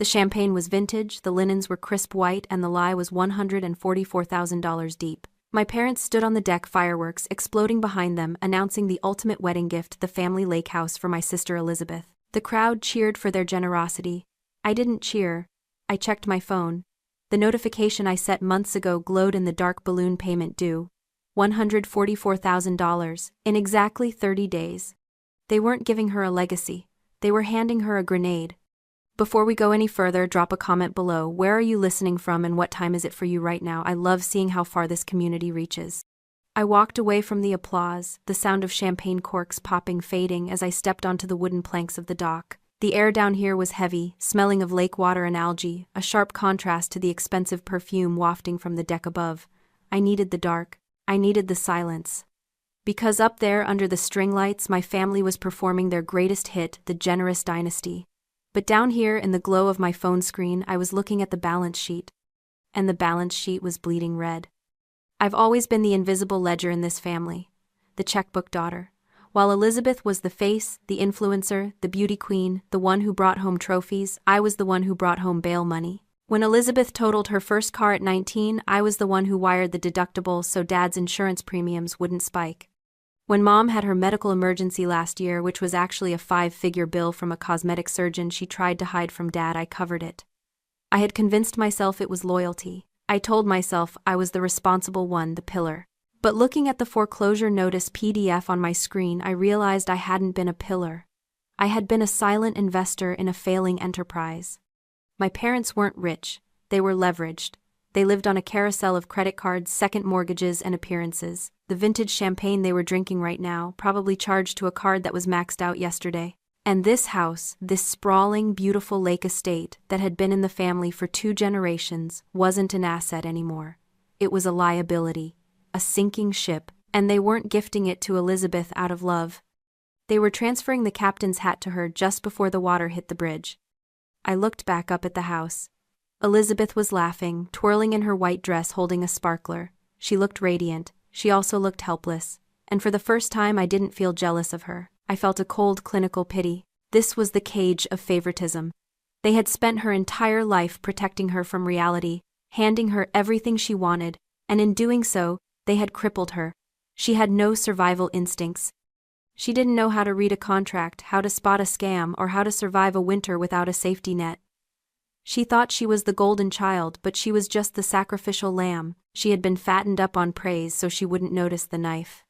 The champagne was vintage, the linens were crisp white, and the lie was $144,000 deep. My parents stood on the deck, fireworks exploding behind them, announcing the ultimate wedding gift, the family lake house for my sister Elizabeth. The crowd cheered for their generosity. I didn't cheer. I checked my phone. The notification I set months ago glowed in the dark. Balloon payment due. $144,000, in exactly 30 days. They weren't giving her a legacy. They were handing her a grenade. Before we go any further, drop a comment below. Where are you listening from and what time is it for you right now? I love seeing how far this community reaches. I walked away from the applause, the sound of champagne corks popping fading as I stepped onto the wooden planks of the dock. The air down here was heavy, smelling of lake water and algae, a sharp contrast to the expensive perfume wafting from the deck above. I needed the dark. I needed the silence. Because up there under the string lights, my family was performing their greatest hit, The Generous Dynasty. But down here in the glow of my phone screen, I was looking at the balance sheet. And the balance sheet was bleeding red. I've always been the invisible ledger in this family, the checkbook daughter. While Elizabeth was the face, the influencer, the beauty queen, the one who brought home trophies, I was the one who brought home bail money. When Elizabeth totaled her first car at 19, I was the one who wired the deductible so Dad's insurance premiums wouldn't spike. When Mom had her medical emergency last year, which was actually a 5-figure bill from a cosmetic surgeon she tried to hide from Dad, I covered it. I had convinced myself it was loyalty. I told myself I was the responsible one, the pillar. But looking at the foreclosure notice PDF on my screen, I realized I hadn't been a pillar. I had been a silent investor in a failing enterprise. My parents weren't rich. They were leveraged. They lived on a carousel of credit cards, second mortgages, and appearances. The vintage champagne they were drinking right now, probably charged to a card that was maxed out yesterday. And this house, this sprawling, beautiful lake estate that had been in the family for 2 generations, wasn't an asset anymore. It was a liability, a sinking ship, and they weren't gifting it to Elizabeth out of love. They were transferring the captain's hat to her just before the water hit the bridge. I looked back up at the house. Elizabeth was laughing, twirling in her white dress holding a sparkler. She looked radiant. She also looked helpless. And for the first time I didn't feel jealous of her. I felt a cold clinical pity. This was the cage of favoritism. They had spent her entire life protecting her from reality, handing her everything she wanted, and in doing so, they had crippled her. She had no survival instincts. She didn't know how to read a contract, how to spot a scam, or how to survive a winter without a safety net. She thought she was the golden child, but she was just the sacrificial lamb. She had been fattened up on praise so she wouldn't notice the knife.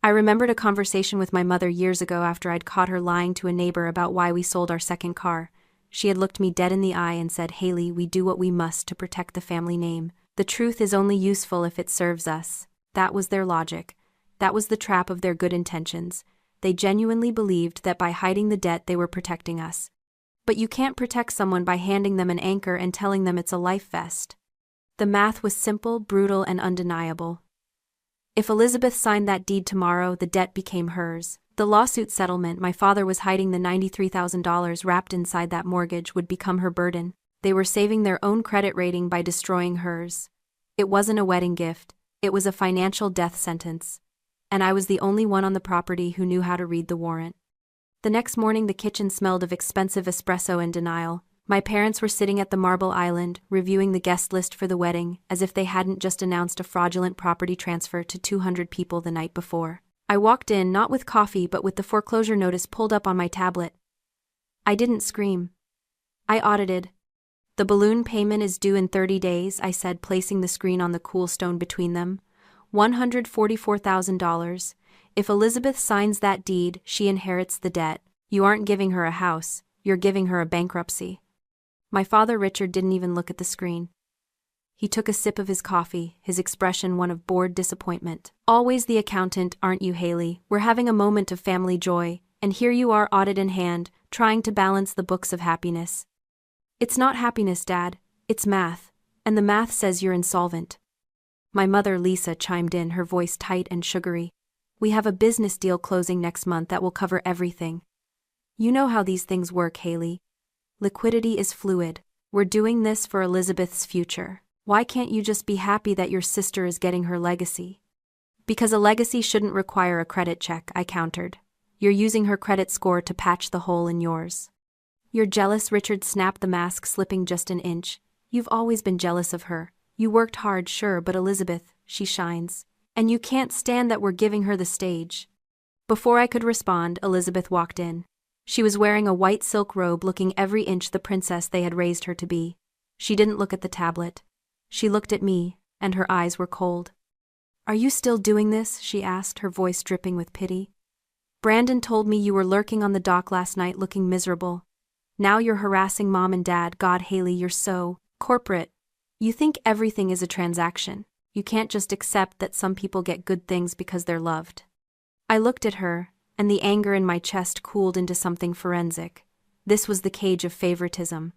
I remembered a conversation with my mother years ago after I'd caught her lying to a neighbor about why we sold our second car. She had looked me dead in the eye and said, "Haley, we do what we must to protect the family name. The truth is only useful if it serves us." That was their logic. That was the trap of their good intentions. They genuinely believed that by hiding the debt they were protecting us. But you can't protect someone by handing them an anchor and telling them it's a life vest. The math was simple, brutal, and undeniable. If Elizabeth signed that deed tomorrow, the debt became hers. The lawsuit settlement my father was hiding, the $93,000 wrapped inside that mortgage, would become her burden. They were saving their own credit rating by destroying hers. It wasn't a wedding gift. It was a financial death sentence. And I was the only one on the property who knew how to read the warrant. The next morning the kitchen smelled of expensive espresso and denial. My parents were sitting at the Marble Island, reviewing the guest list for the wedding, as if they hadn't just announced a fraudulent property transfer to 200 people the night before. I walked in, not with coffee but with the foreclosure notice pulled up on my tablet. I didn't scream. I audited. "The balloon payment is due in 30 days, I said, placing the screen on the cool stone between them. $144,000. If Elizabeth signs that deed, she inherits the debt. You aren't giving her a house, you're giving her a bankruptcy." My father Richard didn't even look at the screen. He took a sip of his coffee, his expression one of bored disappointment. "Always the accountant, aren't you, Haley? We're having a moment of family joy, and here you are, audit in hand, trying to balance the books of happiness." "It's not happiness, Dad. It's math. And the math says you're insolvent." My mother Lisa chimed in, her voice tight and sugary. "We have a business deal closing next month that will cover everything. You know how these things work, Haley. Liquidity is fluid. We're doing this for Elizabeth's future. Why can't you just be happy that your sister is getting her legacy?" "Because a legacy shouldn't require a credit check," I countered. "You're using her credit score to patch the hole in yours." You're jealous, Richard snapped, the mask slipping just an inch. You've always been jealous of her. You worked hard, sure, but Elizabeth, she shines. And you can't stand that we're giving her the stage. Before I could respond, Elizabeth walked in. She was wearing a white silk robe, looking every inch the princess they had raised her to be. She didn't look at the tablet. She looked at me, and her eyes were cold. Are you still doing this? She asked, her voice dripping with pity. Brandon told me you were lurking on the dock last night looking miserable. Now you're harassing Mom and Dad. God, Haley, you're so corporate. You think everything is a transaction. You can't just accept that some people get good things because they're loved. I looked at her, and the anger in my chest cooled into something forensic. This was the cage of favoritism.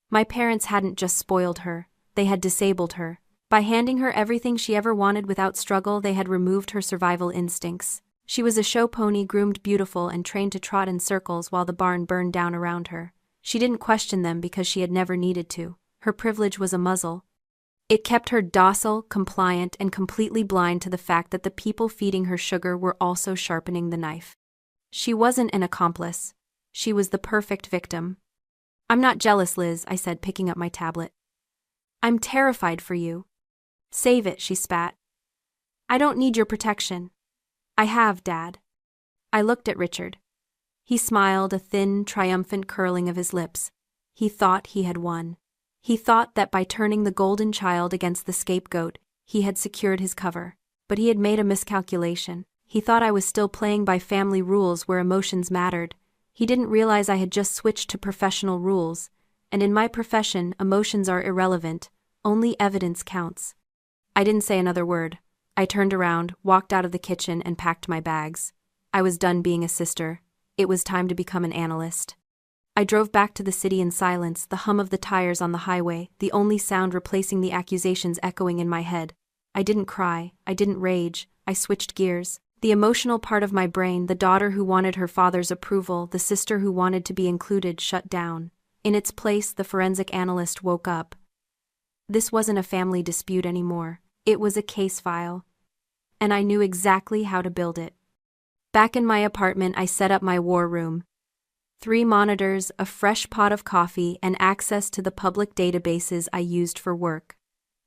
My parents hadn't just spoiled her, they had disabled her. By handing her everything she ever wanted without struggle, they had removed her survival instincts. She was a show pony, groomed beautiful and trained to trot in circles while the barn burned down around her. She didn't question them because she had never needed to. Her privilege was a muzzle. It kept her docile, compliant, and completely blind to the fact that the people feeding her sugar were also sharpening the knife. She wasn't an accomplice. She was the perfect victim. I'm not jealous, Liz, I said, picking up my tablet. I'm terrified for you. Save it, she spat. I don't need your protection. I have, Dad. I looked at Richard. He smiled, a thin, triumphant curling of his lips. He thought he had won. He thought that by turning the golden child against the scapegoat, he had secured his cover. But he had made a miscalculation. He thought I was still playing by family rules where emotions mattered. He didn't realize I had just switched to professional rules, and in my profession, emotions are irrelevant. Only evidence counts. I didn't say another word. I turned around, walked out of the kitchen, and packed my bags. I was done being a sister. It was time to become an analyst. I drove back to the city in silence, the hum of the tires on the highway, the only sound replacing the accusations echoing in my head. I didn't cry, I didn't rage, I switched gears. The emotional part of my brain, the daughter who wanted her father's approval, the sister who wanted to be included, shut down. In its place, the forensic analyst woke up. This wasn't a family dispute anymore. It was a case file. And I knew exactly how to build it. Back in my apartment, I set up my war room. 3 monitors, a fresh pot of coffee, and access to the public databases I used for work.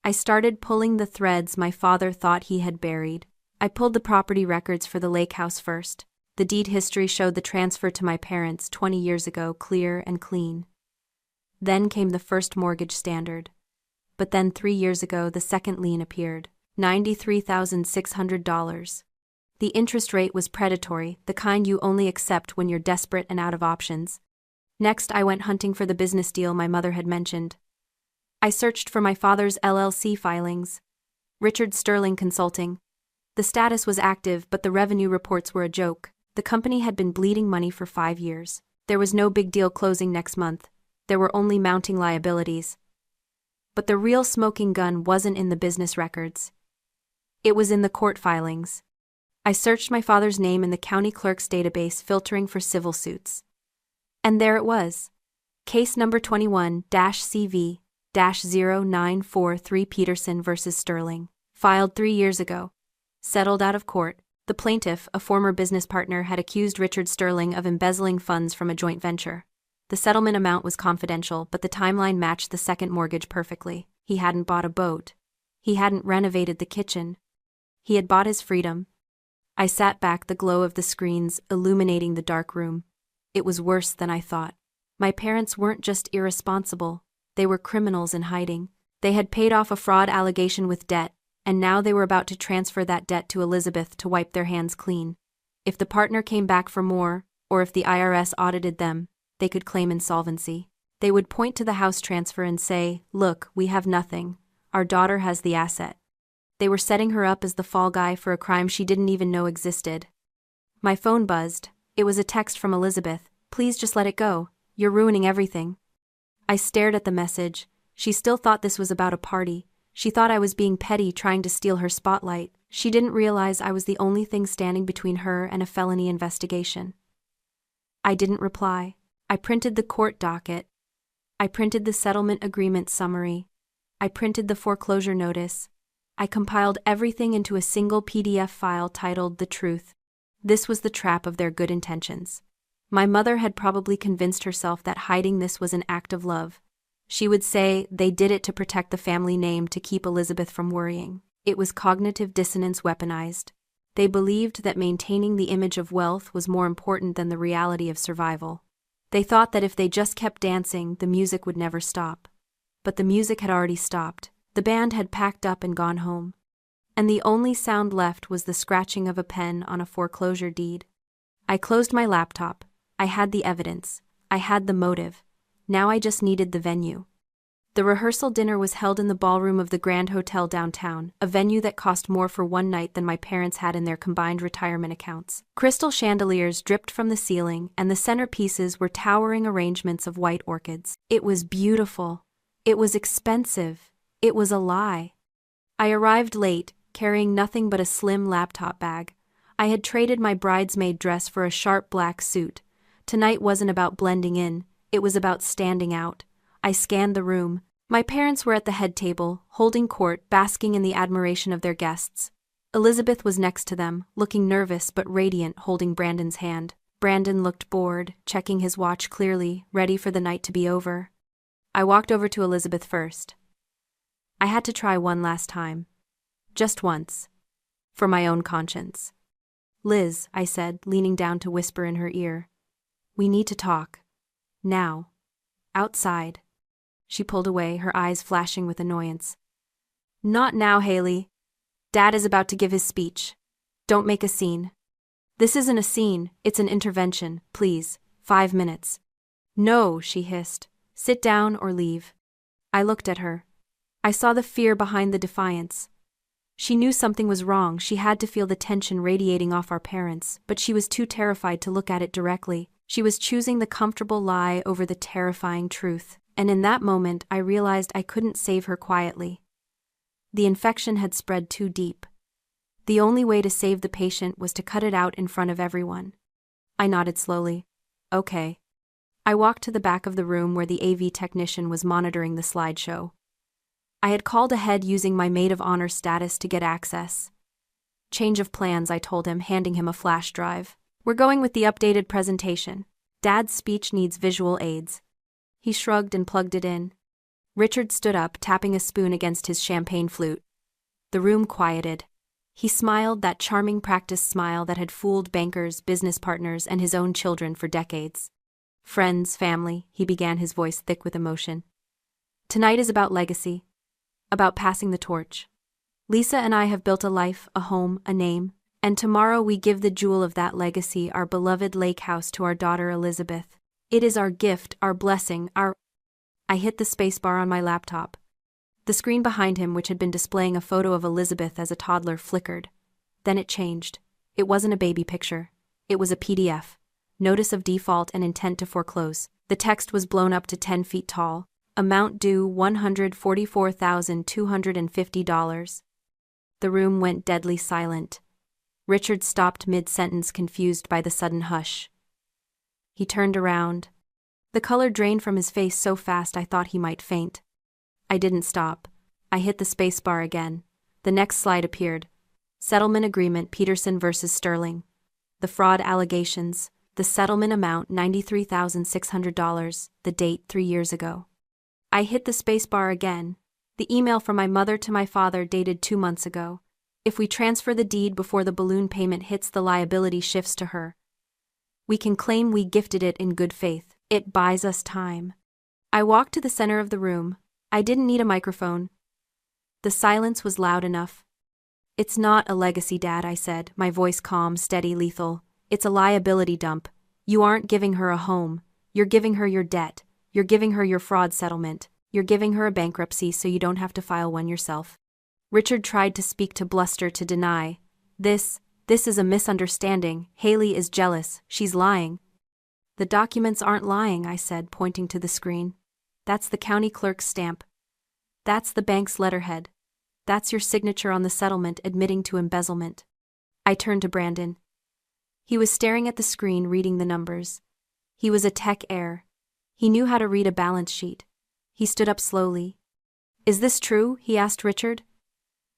I started pulling the threads my father thought he had buried. I pulled the property records for the lake house first. The deed history showed the transfer to my parents 20 years ago, clear and clean. Then came the first mortgage standard. But then 3 years ago, the second lien appeared, $93,600. The interest rate was predatory, the kind you only accept when you're desperate and out of options. Next, I went hunting for the business deal my mother had mentioned. I searched for my father's LLC filings. Richard Sterling Consulting. The status was active, but the revenue reports were a joke. The company had been bleeding money for 5 years. There was no big deal closing next month. There were only mounting liabilities. But the real smoking gun wasn't in the business records. It was in the court filings. I searched my father's name in the county clerk's database, filtering for civil suits. And there it was. Case number 21-CV-0943 Peterson versus Sterling. Filed 3 years ago. Settled out of court. The plaintiff, a former business partner, had accused Richard Sterling of embezzling funds from a joint venture. The settlement amount was confidential, but the timeline matched the second mortgage perfectly. He hadn't bought a boat. He hadn't renovated the kitchen. He had bought his freedom. I sat back, the glow of the screens illuminating the dark room. It was worse than I thought. My parents weren't just irresponsible. They were criminals in hiding. They had paid off a fraud allegation with debt, and now they were about to transfer that debt to Elizabeth to wipe their hands clean. If the partner came back for more, or if the IRS audited them, they could claim insolvency. They would point to the house transfer and say, "Look, we have nothing. Our daughter has the asset." They were setting her up as the fall guy for a crime she didn't even know existed. My phone buzzed. It was a text from Elizabeth. "Please just let it go. You're ruining everything." I stared at the message. She still thought this was about a party. She thought I was being petty, trying to steal her spotlight. She didn't realize I was the only thing standing between her and a felony investigation. I didn't reply. I printed the court docket. I printed the settlement agreement summary. I printed the foreclosure notice. I compiled everything into a single PDF file titled The Truth. This was the trap of their good intentions. My mother had probably convinced herself that hiding this was an act of love. She would say they did it to protect the family name, to keep Elizabeth from worrying. It was cognitive dissonance weaponized. They believed that maintaining the image of wealth was more important than the reality of survival. They thought that if they just kept dancing, the music would never stop. But the music had already stopped. The band had packed up and gone home. And the only sound left was the scratching of a pen on a foreclosure deed. I closed my laptop. I had the evidence. I had the motive. Now I just needed the venue. The rehearsal dinner was held in the ballroom of the Grand Hotel downtown, a venue that cost more for one night than my parents had in their combined retirement accounts. Crystal chandeliers dripped from the ceiling, and the centerpieces were towering arrangements of white orchids. It was beautiful. It was expensive. It was a lie. I arrived late, carrying nothing but a slim laptop bag. I had traded my bridesmaid dress for a sharp black suit. Tonight wasn't about blending in, it was about standing out. I scanned the room. My parents were at the head table, holding court, basking in the admiration of their guests. Elizabeth was next to them, looking nervous but radiant, holding Brandon's hand. Brandon looked bored, checking his watch clearly, ready for the night to be over. I walked over to Elizabeth first. I had to try one last time. Just once. For my own conscience. "Liz," I said, leaning down to whisper in her ear. "We need to talk. Now. Outside." She pulled away, her eyes flashing with annoyance. "Not now, Haley. Dad is about to give his speech. Don't make a scene." "This isn't a scene, it's an intervention, please. 5 minutes." "No," she hissed. "Sit down or leave." I looked at her. I saw the fear behind the defiance. She knew something was wrong. She had to feel the tension radiating off our parents, but she was too terrified to look at it directly. She was choosing the comfortable lie over the terrifying truth. And in that moment, I realized I couldn't save her quietly. The infection had spread too deep. The only way to save the patient was to cut it out in front of everyone. I nodded slowly. "Okay." I walked to the back of the room where the AV technician was monitoring the slideshow. I had called ahead using my maid of honor status to get access. "Change of plans," I told him, handing him a flash drive. "We're going with the updated presentation. Dad's speech needs visual aids." He shrugged and plugged it in. Richard stood up, tapping a spoon against his champagne flute. The room quieted. He smiled, that charming practice smile that had fooled bankers, business partners, and his own children for decades. "Friends, family," he began, his voice thick with emotion. "Tonight is about legacy. About passing the torch. Lisa and I have built a life, a home, a name, and tomorrow we give the jewel of that legacy, our beloved lake house, to our daughter Elizabeth. It is our gift, our blessing, our—" I hit the spacebar on my laptop. The screen behind him, which had been displaying a photo of Elizabeth as a toddler, flickered. Then it changed. It wasn't a baby picture. It was a PDF. Notice of default and intent to foreclose. The text was blown up to 10 feet tall. Amount due $144,250. The room went deadly silent. Richard stopped mid-sentence, confused by the sudden hush. He turned around. The color drained from his face so fast I thought he might faint. I didn't stop. I hit the spacebar again. The next slide appeared. Settlement agreement, Peterson versus Sterling. The fraud allegations. The settlement amount, $93,600. The date, 3 years ago. I hit the spacebar again. The email from my mother to my father, dated 2 months ago. If we transfer the deed before the balloon payment hits, the liability shifts to her. We can claim we gifted it in good faith. It buys us time. I walked to the center of the room. I didn't need a microphone. The silence was loud enough. "It's not a legacy, Dad," I said, my voice calm, steady, lethal. "It's a liability dump. You aren't giving her a home. You're giving her your debt. You're giving her your fraud settlement. You're giving her a bankruptcy so you don't have to file one yourself." Richard tried to speak, to bluster, to deny. This is a misunderstanding. Haley is jealous. She's lying." "The documents aren't lying," I said, pointing to the screen. "That's the county clerk's stamp. That's the bank's letterhead. That's your signature on the settlement admitting to embezzlement." I turned to Brandon. He was staring at the screen, reading the numbers. He was a tech heir. He knew how to read a balance sheet. He stood up slowly. "Is this true?" he asked Richard.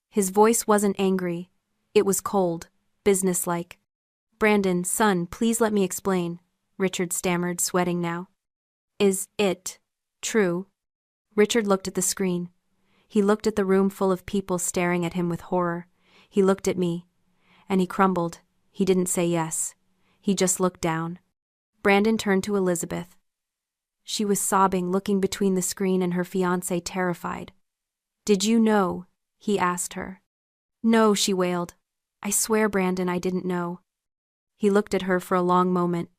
His voice wasn't angry. It was cold, businesslike. "Brandon, son, please let me explain. Richard stammered, sweating now. Is it true? Richard looked at the screen. He looked at the room full of people staring at him with horror. He looked at me. And he crumbled. He didn't say yes. He just looked down. Brandon turned to Elizabeth. She was sobbing, looking between the screen and her fiancé, terrified. Did you know? He asked her. No, she wailed. I swear, Brandon, I didn't know. He looked at her for a long moment.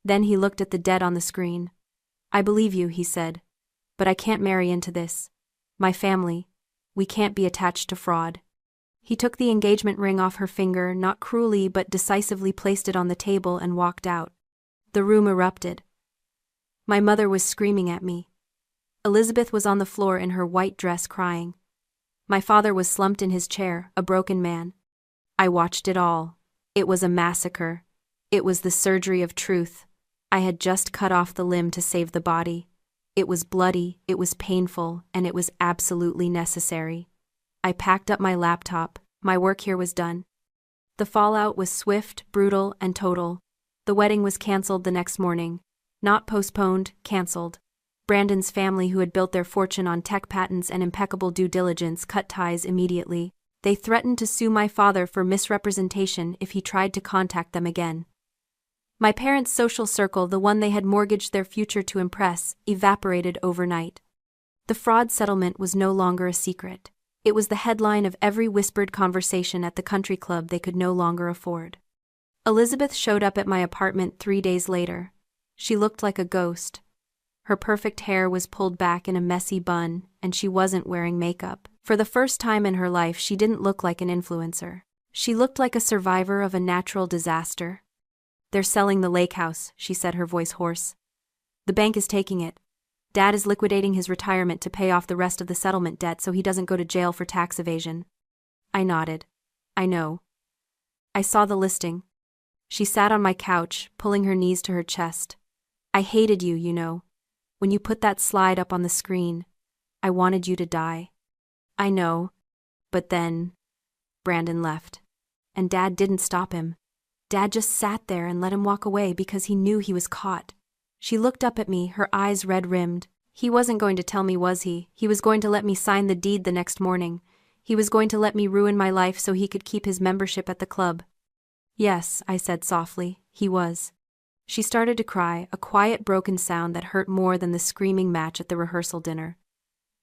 Then he looked at the dead on the screen. I believe you, he said. But I can't marry into this. My family. We can't be attached to fraud. He took the engagement ring off her finger, not cruelly but decisively placed it on the table and walked out. The room erupted. My mother was screaming at me. Elizabeth was on the floor in her white dress crying. My father was slumped in his chair, a broken man. I watched it all. It was a massacre. It was the surgery of truth. I had just cut off the limb to save the body. It was bloody, it was painful, and it was absolutely necessary. I packed up my laptop. My work here was done. The fallout was swift, brutal, and total. The wedding was canceled the next morning. Not postponed, canceled. Brandon's family, who had built their fortune on tech patents and impeccable due diligence, cut ties immediately. They threatened to sue my father for misrepresentation if he tried to contact them again. My parents' social circle, the one they had mortgaged their future to impress, evaporated overnight. The fraud settlement was no longer a secret. It was the headline of every whispered conversation at the country club they could no longer afford. Elizabeth showed up at my apartment 3 days later. She looked like a ghost. Her perfect hair was pulled back in a messy bun, and she wasn't wearing makeup. For the first time in her life, she didn't look like an influencer. She looked like a survivor of a natural disaster. They're selling the lake house, she said, her voice hoarse. The bank is taking it. Dad is liquidating his retirement to pay off the rest of the settlement debt so he doesn't go to jail for tax evasion. I nodded. I know. I saw the listing. She sat on my couch, pulling her knees to her chest. I hated you, you know. When you put that slide up on the screen, I wanted you to die. I know. But then, Brandon left. And Dad didn't stop him. Dad just sat there and let him walk away because he knew he was caught. She looked up at me, her eyes red-rimmed. He wasn't going to tell me, was he? He was going to let me sign the deed the next morning. He was going to let me ruin my life so he could keep his membership at the club. Yes, I said softly, he was. She started to cry, a quiet broken sound that hurt more than the screaming match at the rehearsal dinner.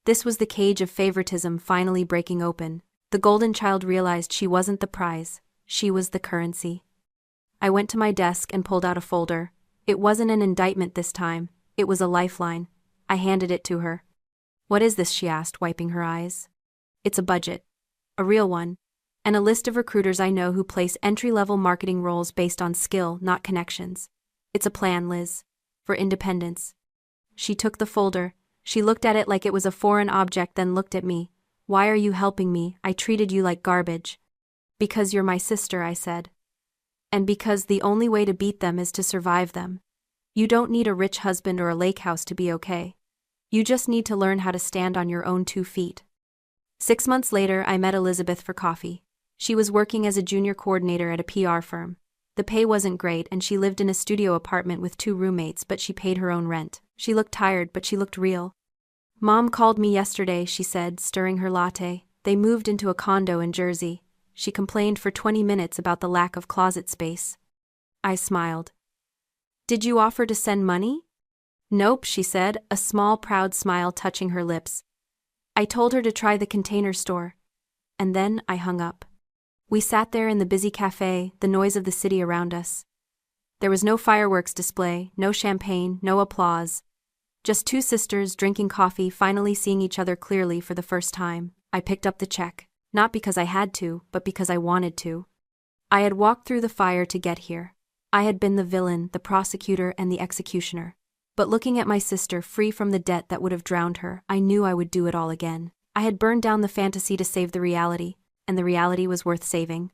This was the cage of favoritism finally breaking open. The golden child realized she wasn't the prize, she was the currency. I went to my desk and pulled out a folder. It wasn't an indictment this time, it was a lifeline. I handed it to her. What is this? She asked, wiping her eyes. It's a budget. A real one. And a list of recruiters I know who place entry-level marketing roles based on skill, not connections. It's a plan, Liz. For independence. She took the folder. She looked at it like it was a foreign object, then looked at me. Why are you helping me? I treated you like garbage. Because you're my sister, I said. And because the only way to beat them is to survive them. You don't need a rich husband or a lake house to be okay. You just need to learn how to stand on your own 2 feet. 6 months later, I met Elizabeth for coffee. She was working as a junior coordinator at a PR firm. The pay wasn't great, and she lived in a studio apartment with 2 roommates, but she paid her own rent. She looked tired, but she looked real. Mom called me yesterday, she said, stirring her latte. They moved into a condo in Jersey. She complained for 20 minutes about the lack of closet space. I smiled. Did you offer to send money? Nope, she said, a small proud smile touching her lips. I told her to try the Container Store. And then I hung up. We sat there in the busy cafe, the noise of the city around us. There was no fireworks display, no champagne, no applause. Just 2 sisters drinking coffee, finally seeing each other clearly for the first time. I picked up the check. Not because I had to, but because I wanted to. I had walked through the fire to get here. I had been the villain, the prosecutor, and the executioner. But looking at my sister, free from the debt that would have drowned her, I knew I would do it all again. I had burned down the fantasy to save the reality, and the reality was worth saving.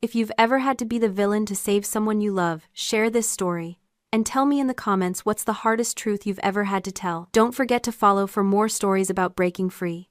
If you've ever had to be the villain to save someone you love, share this story. And tell me in the comments what's the hardest truth you've ever had to tell. Don't forget to follow for more stories about breaking free.